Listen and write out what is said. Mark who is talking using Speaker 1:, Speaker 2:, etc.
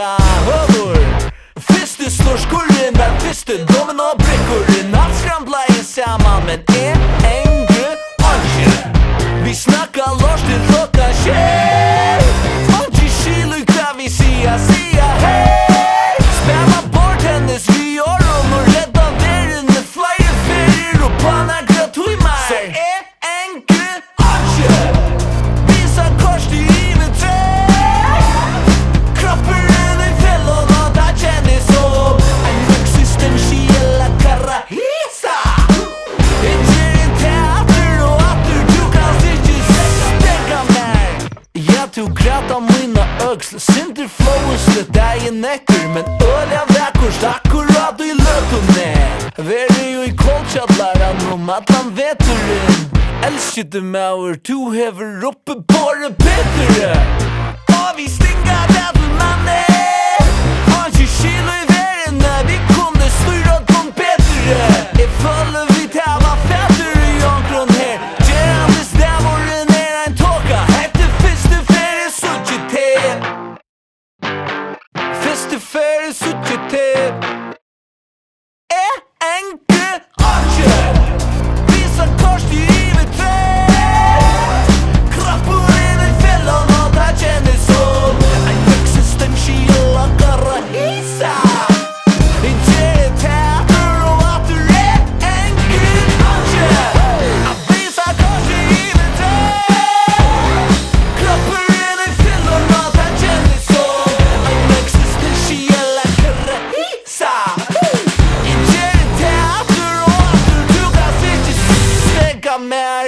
Speaker 1: säga hövor. Finns det slår skurren, finns det domen och bräckor. Allt skramlar in samman men en grön. Vi snackar loss till klockan tjej. 20 kilo kan vi säga hej. Spela bartenders, vi gör om och rädda världen med flyer, färger och pannagröt hui mig. Så en grön archer. Visa kors till givet träd. Kroppen i fällor och där kändes som en existentiella karahisa. Inte en teater och atter, du kan inte stänga mig. Jag tog gräta mina ögsl, synder flowslet där i näcker. Men öliga veckor, akkurat i lötunne. Värre ju i koltjadlaran om atlan veterin. Älskade mauer, du hever uppe bara bättre. Och vi stingar dadelmanne. 20 kilo i världen när vi kunde styra dem bättre. Ifall vi tävlar fäder i omkron här. Gerandes där var det nära en tåka. Hette festifer i societet. Festifer i societet. En grön archer. Visa kors till givet träd. Kroppen i fällor och där kändes som en existentiella karahisa. Inte en teater och atter en grön archer. Visa kors till givet träd. Kroppen i fällor och där kändes som en existentiella karahisa. Inte en teater och atter, du kan inte stänga mer.